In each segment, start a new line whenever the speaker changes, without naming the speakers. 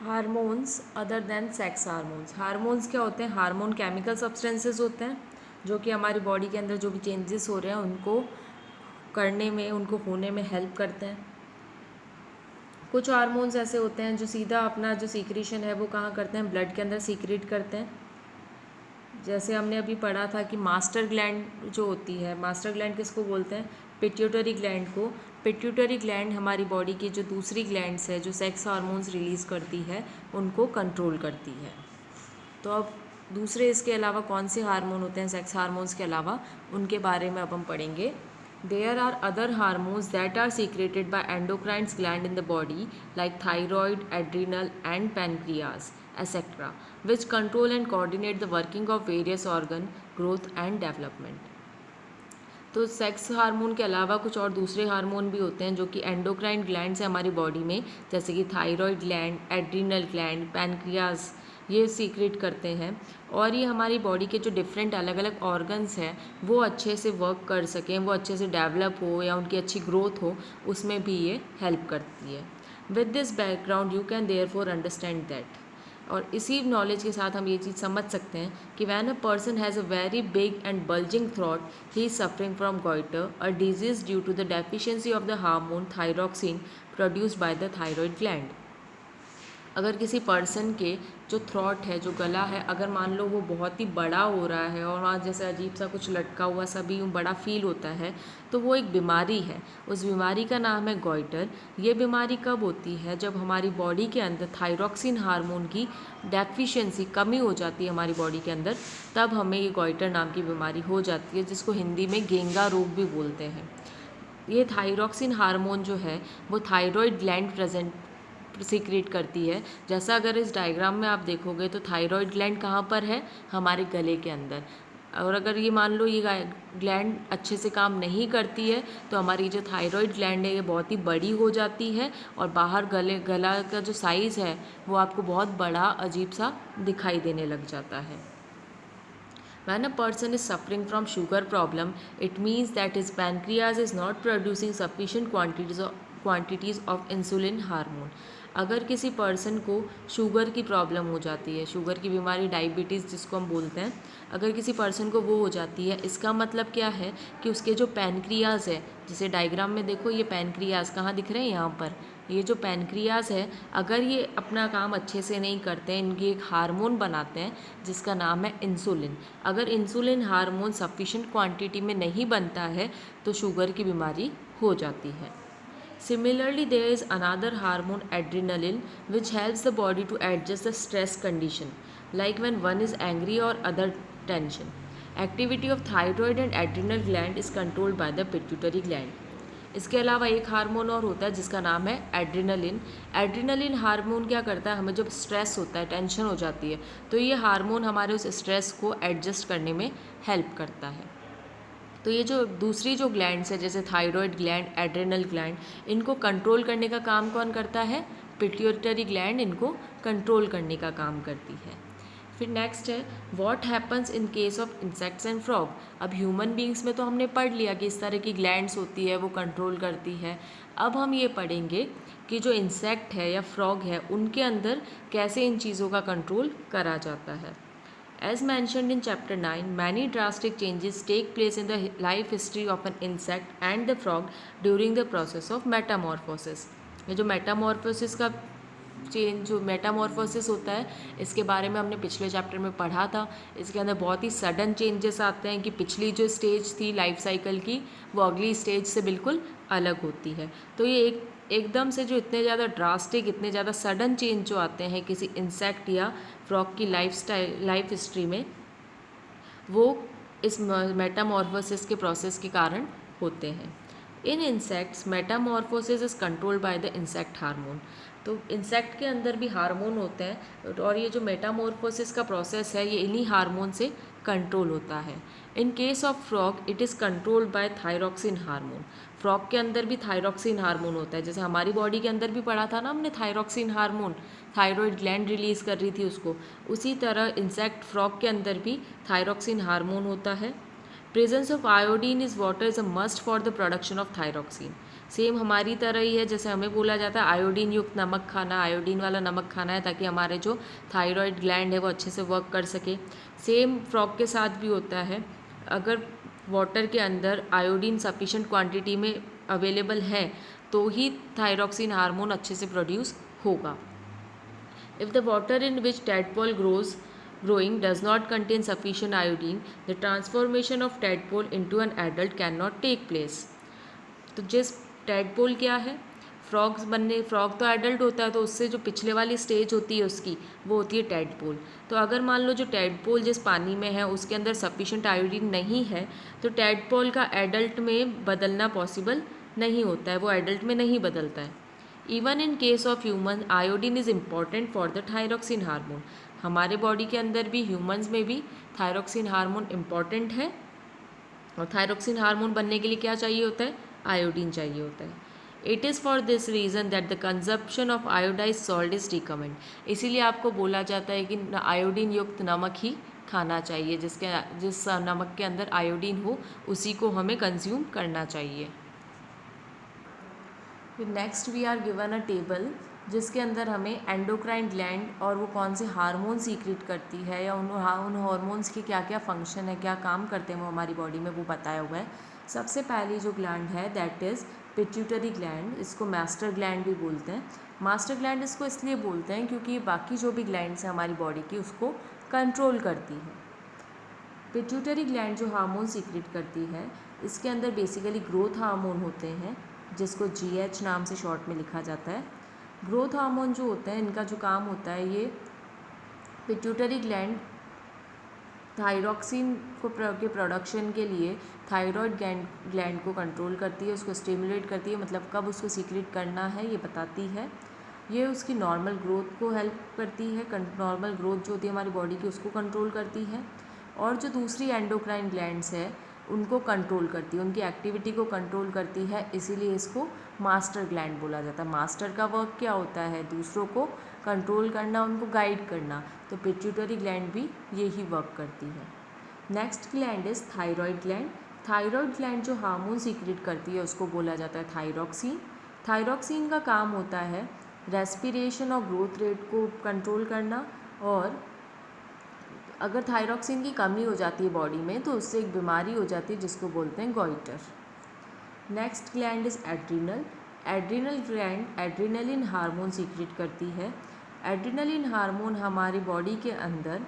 Hormones other than sex hormones. Hormones क्या होते हैं? हार्मोन केमिकल सब्सटेंसेस होते हैं जो कि हमारी बॉडी के अंदर जो भी चेंजेस हो रहे हैं उनको करने में, उनको होने में हेल्प करते हैं। कुछ हार्मोन्स ऐसे होते हैं जो सीधा अपना जो सीक्रेशन है वो कहाँ करते हैं? ब्लड के अंदर सीक्रेट करते हैं। जैसे हमने अभी पढ़ा था कि मास्टर ग्लैंड जो होती है, मास्टर ग्लैंड किसको बोलते हैं? पिट्यूटरी ग्लैंड को। पिट्यूटरी ग्लैंड हमारी बॉडी की जो दूसरी ग्लैंड्स है जो सेक्स हार्मोन्स रिलीज़ करती है उनको कंट्रोल करती है। तो अब दूसरे इसके अलावा कौन से हार्मोन होते हैं सेक्स हार्मोन्स के अलावा, उनके बारे में अब हम पढ़ेंगे। There are other hormones that are secreted by endocrines gland in the body like thyroid, adrenal and pancreas etc., which control and coordinate the working of various organ growth and development। तो sex hormone के अलावा कुछ और दूसरे hormone भी होते हैं जो कि एंडोक्राइन ग्लैंड्स है हमारी बॉडी में, जैसे कि thyroid gland, adrenal gland, pancreas, ये सीक्रेट करते हैं और ये हमारी बॉडी के जो डिफरेंट अलग अलग ऑर्गन्स हैं वो अच्छे से वर्क कर सकें, वो अच्छे से डेवलप हो या उनकी अच्छी ग्रोथ हो, उसमें भी ये हेल्प करती है। With this background you can therefore understand that. और इसी नॉलेज के साथ हम ये चीज़ समझ सकते हैं कि when a person has a very big and bulging throat he is suffering from goitre, a disease due to the deficiency of the hormone thyroxine produced by the thyroid gland. अगर किसी पर्सन के जो throat है, जो गला है, अगर मान लो वो बहुत ही बड़ा हो रहा है और वहाँ जैसे अजीब सा कुछ लटका हुआ सा भी बड़ा फील होता है, तो वो एक बीमारी है। उस बीमारी का नाम है गॉइटर। ये बीमारी कब होती है? जब हमारी बॉडी के अंदर थायरॉक्सिन हार्मोन की डेफिशिएंसी, कमी हो जाती है हमारी बॉडी के अंदर, तब हमें ये गॉइटर नाम की बीमारी हो जाती है, जिसको हिंदी में गेंगा रोग भी बोलते हैं। ये थायरॉक्सिन हार्मोन जो है वो थायराइड ग्लैंड प्रेजेंट सीक्रेट करती है। जैसा अगर इस डायग्राम में आप देखोगे तो थायराइड ग्लैंड कहाँ पर है? हमारे गले के अंदर। और अगर ये मान लो ये ग्लैंड अच्छे से काम नहीं करती है तो हमारी जो थायराइड ग्लैंड है ये बहुत ही बड़ी हो जाती है और बाहर गला का जो साइज़ है वो आपको बहुत बड़ा अजीब सा दिखाई देने लग जाता है। When a person is suffering from sugar problem, it means that his pancreas is not producing sufficient quantities of insulin hormone। अगर किसी पर्सन को शुगर की प्रॉब्लम हो जाती है, शुगर की बीमारी, डायबिटीज़ जिसको हम बोलते हैं, अगर किसी पर्सन को वो हो जाती है, इसका मतलब क्या है कि उसके जो पैनक्रियाज है, जैसे डायग्राम में देखो ये पैनक्रियाज कहाँ दिख रहे हैं? यहाँ पर। ये जो पैनक्रियाज है अगर ये अपना काम अच्छे से नहीं करते हैं, इनकी एक हार्मोन बनाते हैं जिसका नाम है इंसुलिन। अगर इंसुलिन हार्मोन सफिशिएंट क्वांटिटी में नहीं बनता है तो शुगर की बीमारी हो जाती है। Similarly, there is another hormone, adrenaline, which helps the body to adjust the stress condition, like when one is angry or other tension. Activity of thyroid and adrenal gland is controlled by the pituitary gland. इसके अलावा एक hormone और होता है जिसका नाम है adrenaline. Adrenaline hormone क्या करता है? हमें जब स्ट्रेस होता है, टेंशन हो जाती है, तो ये हार्मोन हमारे उस स्ट्रेस को एडजस्ट करने में हेल्प करता है। तो ये जो दूसरी जो ग्लैंड्स है जैसे थायराइड ग्लैंड, एड्रेनल ग्लैंड, इनको कंट्रोल करने का काम कौन करता है? पिट्यूटरी ग्लैंड इनको कंट्रोल करने का काम करती है। फिर नेक्स्ट है what happens in case of insects and frog. अब ह्यूमन बींग्स में तो हमने पढ़ लिया कि इस तरह की ग्लैंड्स होती है, वो कंट्रोल करती है। अब हम ये पढ़ेंगे कि जो इंसेक्ट है या फ्रॉग है उनके अंदर कैसे इन चीज़ों का कंट्रोल करा जाता है। As mentioned in chapter 9, many drastic changes take place in the life history of an insect and the frog during the process of metamorphosis। ये जो मेटामॉर्फोसिस का जो मेटामॉर्फोसिस होता है इसके बारे में हमने पिछले चैप्टर में पढ़ा था। इसके अंदर बहुत ही सडन चेंजेस आते हैं कि पिछली जो स्टेज थी लाइफ साइकिल की वो अगली स्टेज से बिल्कुल अलग होती है। तो ये एकदम से जो इतने ज़्यादा ड्रास्टिक, इतने ज़्यादा सडन चेंज जो आते हैं किसी इंसेक्ट या फ्रॉग की लाइफ हिस्ट्री में, वो इस मेटामॉर्फोसिस के प्रोसेस के कारण होते हैं। In insects metamorphosis is controlled by the insect hormone. तो इंसेक्ट के अंदर भी हार्मोन होते हैं और ये जो मेटामॉर्फोसिस का प्रोसेस है ये इन्हीं हार्मोन से कंट्रोल होता है। In case of frog it is controlled by thyroxine hormone. Frog के अंदर भी थायरॉक्सिन हार्मोन होता है, जैसे हमारी बॉडी के अंदर भी पढ़ा था ना हमने thyroxine hormone, thyroid gland release कर रही थी उसको, उसी तरह इंसेक्ट फ्रॉग के अंदर भी थायरॉक्सिन हार्मोन होता है। Presence of iodine is water is a must for the production of thyroxine. Same हमारी तरह ही है, जैसे हमें बोला जाता है आयोडीन युक्त नमक खाना, आयोडीन वाला नमक खाना है ताकि हमारे जो थायराइड ग्लैंड है वो अच्छे से वर्क कर सके। सेम फ्रॉग के साथ भी होता है, अगर वाटर के अंदर आयोडीन सफिशेंट क्वांटिटी में अवेलेबल है तो ही थायरॉक्सिन हार्मोन अच्छे से प्रोड्यूस होगा। If the water in which tadpole growing does not contain sufficient iodine, the transformation of tadpole into an adult cannot take place. तो जिस टैडपोल क्या है, फ्रॉग तो एडल्ट होता है, तो उससे जो पिछले वाली स्टेज होती है उसकी, वो होती है टैडपोल। तो अगर मान लो जो टैडपोल जिस पानी में है उसके अंदर सफिशेंट आयोडीन नहीं है तो टैडपोल का एडल्ट में बदलना पॉसिबल नहीं होता है, वो एडल्ट में नहीं बदलता है। Even in case of human, iodine is important for the thyroxine hormone. हमारे बॉडी के अंदर भी, ह्यूमंस में भी थायरॉक्सिन हार्मोन इम्पॉर्टेंट है, और थायरॉक्सिन हार्मोन बनने के लिए क्या चाहिए होता है, आयोडीन चाहिए होता है। It is for this reason that the consumption of iodise salt is recommend. इसीलिए आपको बोला जाता है कि आयोडीन युक्त नमक ही खाना चाहिए, जिस नमक के अंदर आयोडीन हो उसी को हमें कंज्यूम करना चाहिए। फिर next we are given a table जिसके अंदर हमें एंडोक्राइन ग्लैंड और वो कौन से हार्मोन सीक्रेट करती है, या उन हार्मोन्स के क्या क्या फंक्शन है, क्या काम करते हैं वो हमारी बॉडी में, वो बताया हुआ है। सबसे पहली जो ग्लैंड है दैट इज़ पिट्यूटरी ग्लैंड, इसको मास्टर ग्लैंड भी बोलते हैं। मास्टर ग्लैंड इसको इसलिए बोलते हैं क्योंकि बाकी जो भी ग्लैंड्स हैं हमारी बॉडी की उसको कंट्रोल करती है। पिट्यूटरी ग्लैंड जो हार्मोन सीक्रेट करती है, इसके अंदर बेसिकली ग्रोथ हार्मोन होते हैं जिसको GH नाम से शॉर्ट में लिखा जाता है। ग्रोथ हार्मोन जो होते हैं इनका जो काम होता है, ये पिट्यूटरी ग्लैंड थायरॉक्सिन के प्रोडक्शन के लिए थायराइड ग्लैंड को कंट्रोल करती है, उसको स्टिमुलेट करती है, मतलब कब उसको सीक्रेट करना है ये बताती है। ये उसकी नॉर्मल ग्रोथ को हेल्प करती है, नॉर्मल ग्रोथ जो होती है हमारी बॉडी की उसको कंट्रोल करती है। और जो दूसरी एंडोक्राइन ग्लैंड्स है उनको कंट्रोल करती है, उनकी एक्टिविटी को कंट्रोल करती है, इसीलिए इसको मास्टर ग्लैंड बोला जाता है। मास्टर का वर्क क्या होता है, दूसरों को कंट्रोल करना, उनको गाइड करना, तो पिट्यूटरी ग्लैंड भी यही वर्क करती है। Next gland is thyroid gland. Thyroid gland जो हार्मोन सीक्रेट करती है उसको बोला जाता है थायरॉक्सिन। थायरॉक्सिन का काम होता है रेस्पिरेशन और ग्रोथ रेट को कंट्रोल करना, और अगर थायरॉक्सिन की कमी हो जाती है बॉडी में तो उससे एक बीमारी हो जाती है जिसको बोलते हैं goitre. Next gland is adrenal. Adrenal gland adrenaline hormone secrete करती है। एड्रिनलिन हार्मोन हमारी बॉडी के अंदर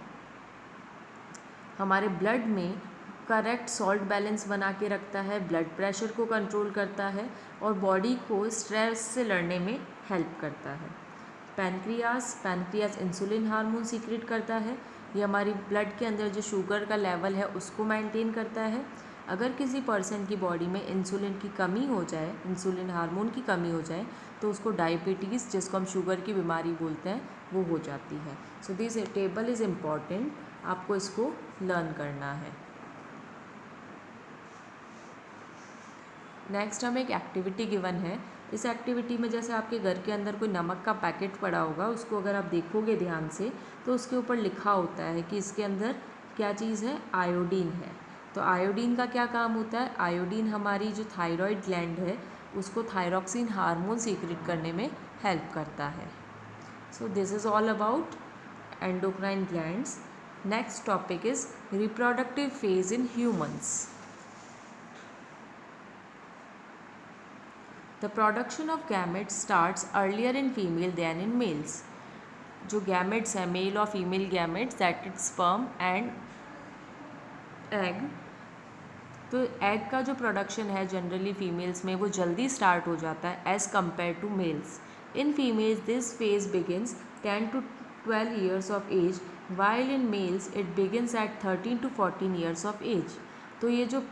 हमारे ब्लड में करेक्ट सॉल्ट बैलेंस बना के रखता है, ब्लड प्रेशर को कंट्रोल करता है और बॉडी को स्ट्रेस से लड़ने में हेल्प करता है। पैनक्रियास इंसुलिन हार्मोन सीक्रेट करता है, ये हमारी ब्लड के अंदर जो शुगर का लेवल है उसको मेंटेन करता है। अगर किसी पर्सन की बॉडी में इंसुलिन की कमी हो जाए, इंसुलिन हार्मोन की कमी हो जाए, तो उसको डायबिटीज़, जिसको हम शुगर की बीमारी बोलते हैं, वो हो जाती है। So this table is important, आपको इसको लर्न करना है। नेक्स्ट हमें एक एक्टिविटी गिवन है। इस एक्टिविटी में जैसे आपके घर के अंदर कोई नमक का पैकेट पड़ा होगा, उसको अगर आप देखोगे ध्यान से तो उसके ऊपर लिखा होता है कि इसके अंदर क्या चीज़ है, आयोडीन है। तो आयोडीन का क्या काम होता है, आयोडीन हमारी जो थायराइड ग्लैंड है उसको थायरॉक्सिन हार्मोन सीक्रेट करने में हेल्प करता है। So this is all about endocrine glands. Next topic is reproductive phase in humans. The production of gametes starts earlier in female than in males. जो gametes हैं, mail और female gametes, that is sperm and egg, तो egg का जो production है generally females में वो जल्दी स्टार्ट हो जाता है as compared to males. In females this phase begins 10 to 12 years of age, while in males it begins at 13 to 14 years of age. तो ये जो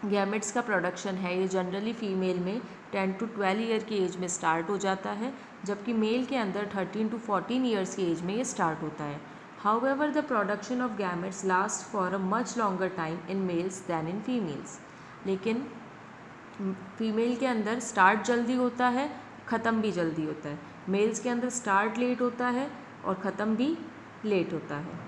गैमेट्स का प्रोडक्शन है ये जनरली फीमेल में 10 to 12 ईयर की एज में स्टार्ट हो जाता है, जबकि मेल के अंदर 13 to 14 ईयर्स की एज में ये स्टार्ट होता है। However the production of gametes last for a much longer time in males than in females. लेकिन फीमेल के अंदर स्टार्ट जल्दी होता है, ख़त्म भी जल्दी होता है। मेल्स के अंदर स्टार्ट लेट होता है और ख़त्म भी लेट होता है।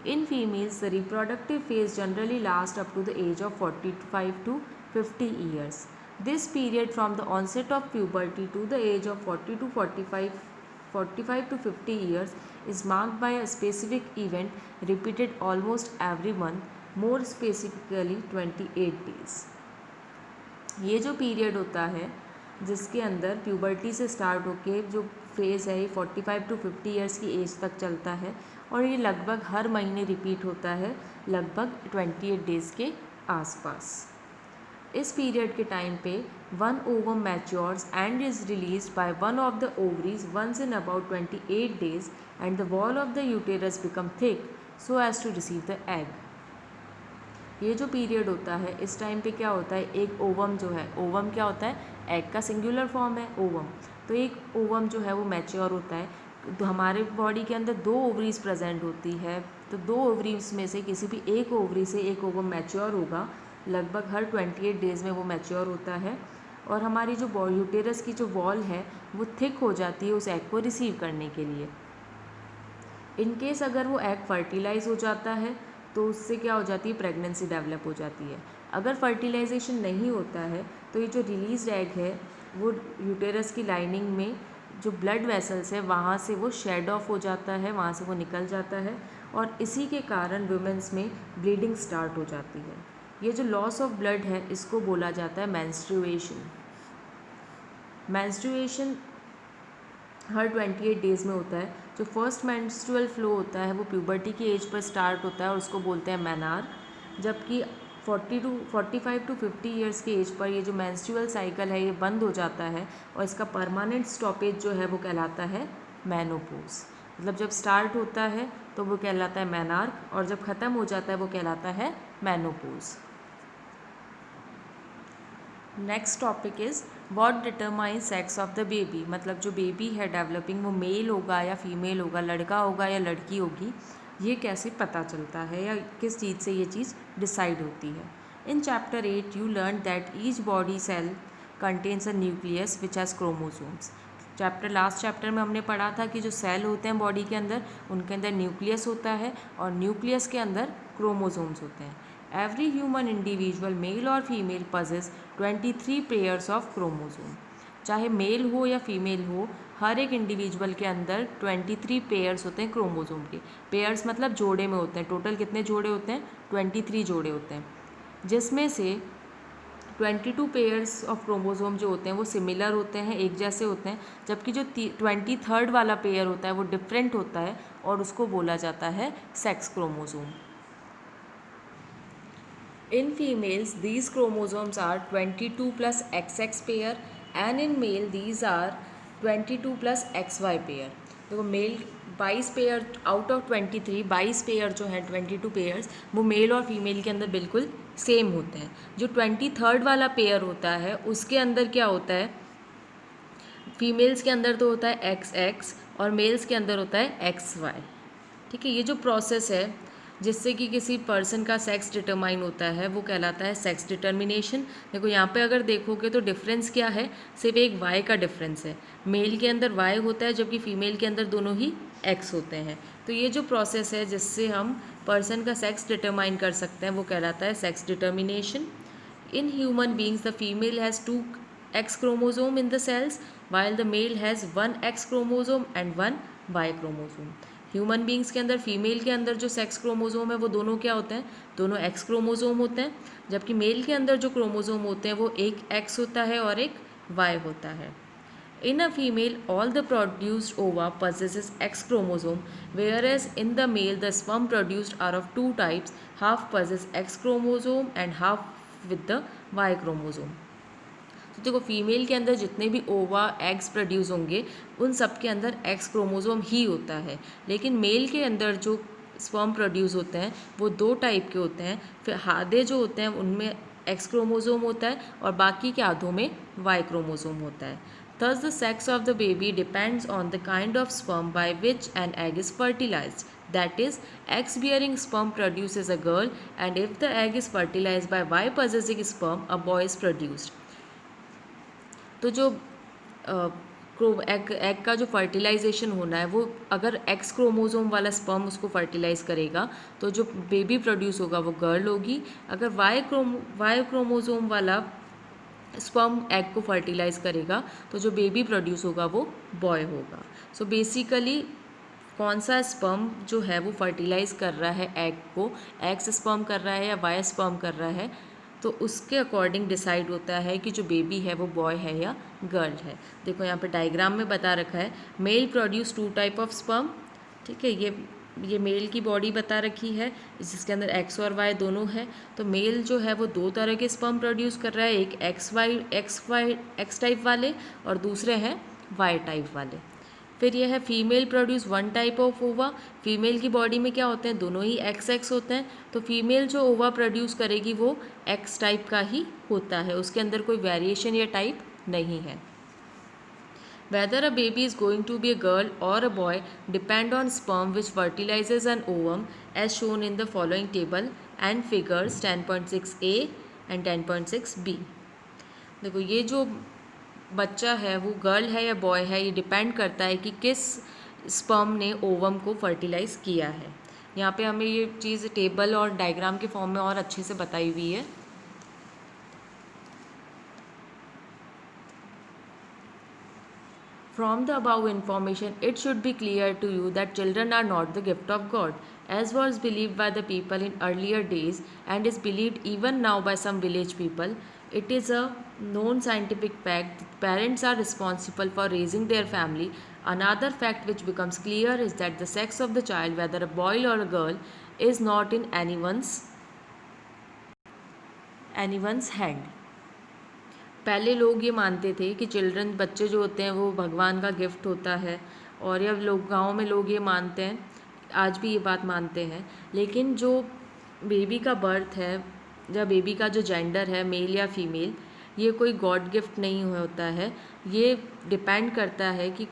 In females, the reproductive phase generally lasts up to the age of 45 to 50 years. This period from the onset of puberty to the age of 40 to 45 to 50 years is marked by a specific event repeated almost every month, more specifically 28 days. ये जो period होता है जिसके अंदर puberty से start होके जो phase है ये 45 टू 50 ईयर्स की एज तक चलता है और ये लगभग हर महीने रिपीट होता है, लगभग 28 डेज़ के आसपास। इस पीरियड के टाइम पे one ovum matures and is released by one of the ovaries once in about 28 days and the wall of the uterus become thick so as to receive the egg. ये जो period होता है इस time पे क्या होता है, एक ओवम जो है, ओवम क्या होता है, एग का सिंगुलर फॉर्म है ओवम, तो एक ओवम जो है वो मैच्योर होता है। तो हमारे बॉडी के अंदर 2 ओवरीज प्रेजेंट होती है, तो 2 ओवरीज में से किसी भी एक ओवरी से एक ओवम मैच्योर होगा, लगभग हर 28 डेज़ में वो मैच्योर होता है और हमारी जो यूटेरस की जो वॉल है वो थिक हो जाती है उस एग को रिसीव करने के लिए। इन केस अगर वो एग फर्टिलाइज हो जाता है तो उससे क्या हो जाती है, प्रेगनेंसी डेवलप हो जाती है। अगर फर्टिलाइजेशन नहीं होता है तो ये जो रिलीज एग है वो यूटेरस की लाइनिंग में जो ब्लड वेसल्स है वहाँ से वो शेड ऑफ हो जाता है, वहाँ से वो निकल जाता है और इसी के कारण वुमेन्स में ब्लीडिंग स्टार्ट हो जाती है। ये जो लॉस ऑफ ब्लड है इसको बोला जाता है मेंस्ट्रुएशन। मेंस्ट्रुएशन हर 28 डेज़ में होता है। जो फर्स्ट मेंस्ट्रुअल फ्लो होता है वो प्यूबर्टी की एज पर स्टार्ट होता है और उसको बोलते हैं मेनार, जबकि 45 टू 50 ईयर्स की एज पर ये जो मेंस्ट्रुअल साइकिल है ये बंद हो जाता है और इसका परमानेंट स्टॉपेज जो है वो कहलाता है मेनोपॉज। मतलब जब स्टार्ट होता है तो वो कहलाता है मेनार्क और जब ख़त्म हो जाता है वो कहलाता है menopause. Next topic is what determine sex of the baby. मतलब जो बेबी है डेवलपिंग वो मेल होगा या फीमेल होगा, लड़का होगा या लड़की होगी, ये कैसे पता चलता है या किस चीज़ से ये चीज़ डिसाइड होती है। In chapter 8 you learn that each body cell contains a nucleus which has chromosomes. Last chapter में हमने पढ़ा था कि जो सेल होते हैं बॉडी के अंदर उनके अंदर न्यूक्लियस होता है और न्यूक्लियस के अंदर क्रोमोसोम्स होते हैं। Every human individual, male और female, possess 23 pairs of chromosome. चाहे मेल हो या फीमेल हो, हर एक इंडिविजुअल के अंदर 23 पेयर्स होते हैं क्रोमोसोम के। पेयर्स मतलब जोड़े में होते हैं। टोटल कितने जोड़े होते हैं, 23 जोड़े होते हैं, जिसमें से 22 पेयर्स ऑफ क्रोमोसोम जो होते हैं वो सिमिलर होते हैं, एक जैसे होते हैं, जबकि जो 23rd वाला पेयर होता है वो डिफरेंट होता है और उसको बोला जाता है sex chromosome. In females, these chromosomes are 22 plus XX pair and in male these are 22 plus XY pair। देखो male 22 pair out of 23, 22 pair जो है 22 पेयर्स वो मेल और फीमेल के अंदर बिल्कुल सेम होते हैं। जो 23rd वाला पेयर होता है उसके अंदर क्या होता है, फीमेल्स के अंदर तो होता है XX और मेल्स के अंदर होता है XY। ठीक है, ये जो प्रोसेस है जिससे कि किसी पर्सन का सेक्स डिटरमाइन होता है वो कहलाता है सेक्स डिटर्मिनेशन। देखो यहाँ पे अगर देखोगे तो डिफरेंस क्या है, सिर्फ एक वाई का डिफरेंस है। मेल के अंदर वाई होता है जबकि फीमेल के अंदर दोनों ही एक्स होते हैं। तो ये जो प्रोसेस है जिससे हम पर्सन का सेक्स डिटरमाइन कर सकते हैं वो कहलाता है sex determination. In human beings the female has 2 X chromosome in the cells while the male has 1 X chromosome and 1 Y chromosome. Human beings के अंदर फीमेल के अंदर जो सेक्स क्रोमोसोम है वो दोनों क्या होते हैं, दोनों एक्स क्रोमोसोम होते हैं, जबकि मेल के अंदर जो क्रोमोसोम होते हैं वो एक एक्स होता है और एक वाई होता है। In a female all the produced ova possesses X chromosome whereas in the male the sperm produced are of 2 types, half possess X chromosome and half with the Y chromosome. तो देखो female के अंदर जितने भी ओवा eggs produce होंगे उन सब के अंदर एक्स क्रोमोसोम ही होता है, लेकिन मेल के अंदर जो स्पर्म प्रोड्यूस होते हैं वो 2 टाइप के होते हैं। फिर आधे जो होते हैं उनमें एक्स क्रोमोसोम होता है और बाकी के आधों में वाई क्रोमोसोम होता है। Thus the sex of the baby depends on the kind of sperm by which an egg is fertilized. That is, X-bearing sperm produces a girl, and if the egg is fertilized by Y-possessing sperm, a boy is produced. तो जो egg का जो fertilisation होना है वो अगर x chromosome वाला sperm उसको फर्टिलाइज करेगा तो जो बेबी प्रोड्यूस होगा वो गर्ल होगी। अगर वाई क्रोमोसोम वाला स्पर्म एग को फर्टिलाइज़ करेगा, तो जो बेबी प्रोड्यूस होगा वो बॉय होगा। सो बेसिकली कौन सा स्पर्म जो है वो फर्टिलाइज़ कर रहा है एग को, एक्स स्पर्म कर रहा है या वाई स्पर्म कर रहा है, तो उसके अकॉर्डिंग डिसाइड होता है कि जो बेबी है वो बॉय है या गर्ल है। देखो यहाँ पे डायग्राम में बता रखा है, male produce 2 type of sperm. ठीक है, ये मेल की बॉडी बता रखी है जिसके अंदर एक्स और वाई दोनों है। तो मेल जो है वो 2 तरह के स्पर्म प्रोड्यूस कर रहा है, एक एक्स टाइप वाले और दूसरे हैं वाई टाइप वाले। फिर यह है फीमेल प्रोड्यूस 1 टाइप ऑफ ओवा। फीमेल की बॉडी में क्या होते हैं, दोनों ही एक्स होते हैं। तो फीमेल जो ओवा प्रोड्यूस करेगी वो एक्स टाइप का ही होता है, उसके अंदर कोई वेरिएशन या टाइप नहीं है। Whether a baby is going to be a girl or a boy depend on sperm which fertilizes an ovum as shown in the following table and figures 10.6a and 10.6b। देखो ये जो बच्चा है वो girl है या boy है, ये डिपेंड करता है कि किस स्पर्म ने ओवम को फर्टिलाइज़ किया है। यहाँ पे हमें ये चीज़ टेबल और डायग्राम के फॉर्म में और अच्छे से बताई हुई है। From the above information, it should be clear to you that children are not the gift of God, as was believed by the people in earlier days and is believed even now by some village people. It is a known scientific fact that parents are responsible for raising their family. Another fact which becomes clear is that the sex of the child, whether a boy or a girl, is not in anyone's hand. पहले लोग ये मानते थे कि children बच्चे जो होते हैं वो भगवान का गिफ्ट होता है, और या लोग गाँव में लोग ये मानते हैं, आज भी ये बात मानते हैं। लेकिन जो बेबी का बर्थ है या बेबी का जो जेंडर है मेल या फीमेल, ये कोई गॉड गिफ्ट नहीं होता है। ये डिपेंड करता है कि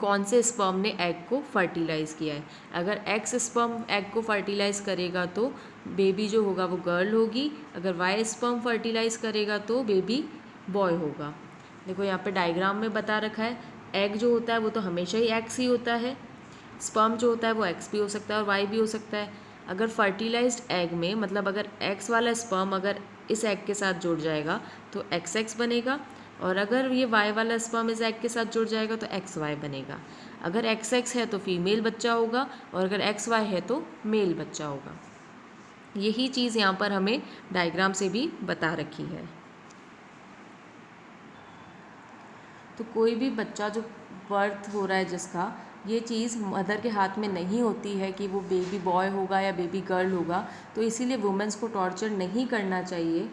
कौन से स्पर्म ने एग को फर्टिलाइज़ किया है। अगर एक्स स्पर्म एग को फर्टिलाइज़ करेगा तो बेबी जो होगा वो गर्ल होगी, अगर वाई स्पर्म फर्टिलाइज़ करेगा तो बेबी बॉय होगा। देखो यहाँ पे डायग्राम में बता रखा है, एग जो होता है वो तो हमेशा ही एक्स ही होता है, स्पर्म जो होता है वो एक्स भी हो सकता है और वाई भी हो सकता है। अगर फर्टिलाइज्ड एग में मतलब अगर एक्स वाला स्पर्म अगर इस एग के साथ जुड़ जाएगा तो एक्स बनेगा, और अगर ये वाई वाला स्पर्म इस एग के साथ जुड़ जाएगा तो एक्स वाई बनेगा। अगर एक्स है तो फीमेल बच्चा होगा, और अगर एक्स वाई है तो मेल बच्चा होगा। यही चीज़ यहाँ पर हमें डायग्राम से भी बता रखी है। तो कोई भी बच्चा जो बर्थ हो रहा है जिसका, ये चीज़ मदर के हाथ में नहीं होती है कि वो बेबी बॉय होगा या बेबी गर्ल होगा। तो इसीलिए वुमेन्स को टॉर्चर नहीं करना चाहिए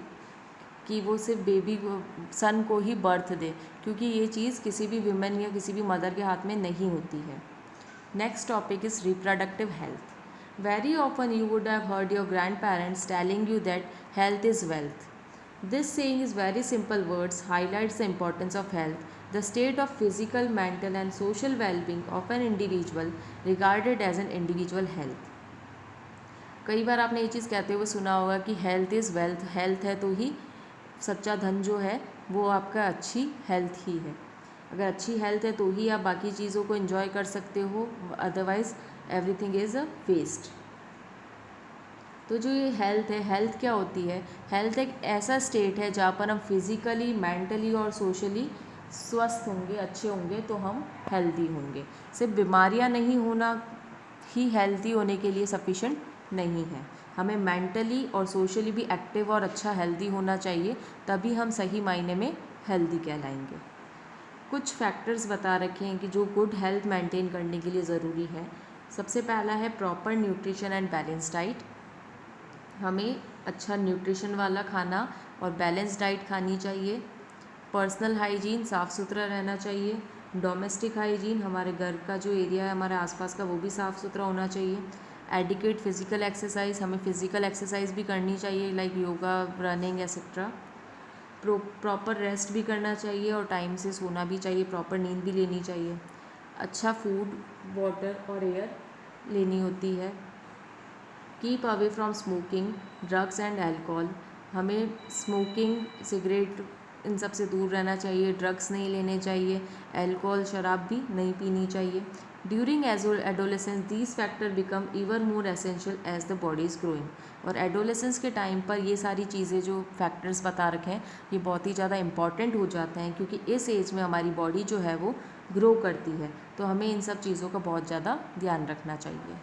कि वो सिर्फ बेबी सन को ही बर्थ दे, क्योंकि ये चीज़ किसी भी वुमेन या किसी भी मदर के हाथ में नहीं होती है। Next topic is reproductive health. Very often you would have heard your grand parents telling you that health is wealth. This saying is very simple words highlights the importance of health, the state of physical, mental and social well-being of an individual regarded as an individual health। कई बार आपने ये चीज़ कहते हुए सुना होगा कि health is wealth, health है तो ही सच्चा धन जो है वो आपका अच्छी हेल्थ ही है। अगर अच्छी हेल्थ है तो ही आप बाकी चीज़ों को एंजॉय कर सकते हो, otherwise everything is a waste. तो जो ये हेल्थ है, हेल्थ क्या होती है? हेल्थ एक ऐसा स्टेट है जहाँ पर हम फिज़िकली, मेंटली और सोशली स्वस्थ होंगे, अच्छे होंगे तो हम हेल्दी होंगे। सिर्फ बीमारियां नहीं होना ही हेल्दी होने के लिए सफिशेंट नहीं है, हमें मेंटली और सोशली भी एक्टिव और अच्छा हेल्दी होना चाहिए, तभी हम सही मायने में हेल्दी कहलाएंगे। कुछ फैक्टर्स बता रखे हैं कि जो गुड हेल्थ मेंटेन करने के लिए ज़रूरी है। सबसे पहला है proper nutrition and balance diet. हमें अच्छा न्यूट्रिशन वाला खाना और बैलेंस डाइट खानी चाहिए। पर्सनल हाइजीन, साफ़ सुथरा रहना चाहिए। डोमेस्टिक हाइजीन, हमारे घर का जो एरिया है हमारे आसपास का वो भी साफ़ सुथरा होना चाहिए। एडिक्वेट फिज़िकल एक्सरसाइज, हमें फ़िज़िकल एक्सरसाइज भी करनी चाहिए like yoga, running etcetera. Proper rest भी करना चाहिए और टाइम से सोना भी चाहिए, प्रॉपर नींद भी लेनी चाहिए। अच्छा फूड, वाटर और एयर लेनी होती है। Keep away from smoking, drugs and alcohol, हमें स्मोकिंग, सिगरेट इन सब से दूर रहना चाहिए, ड्रग्स नहीं लेने चाहिए, अल्कोहल, शराब भी नहीं पीनी चाहिए। During adolescence these factor become even more essential as the body is growing. और एडोलेसेंस के टाइम पर ये सारी चीज़ें जो फैक्टर्स बता रखे हैं ये बहुत ही ज़्यादा इंपॉर्टेंट हो जाते हैं, क्योंकि इस एज में हमारी बॉडी जो है वो ग्रो करती है, तो हमें इन सब चीज़ों का बहुत ज़्यादा ध्यान रखना चाहिए।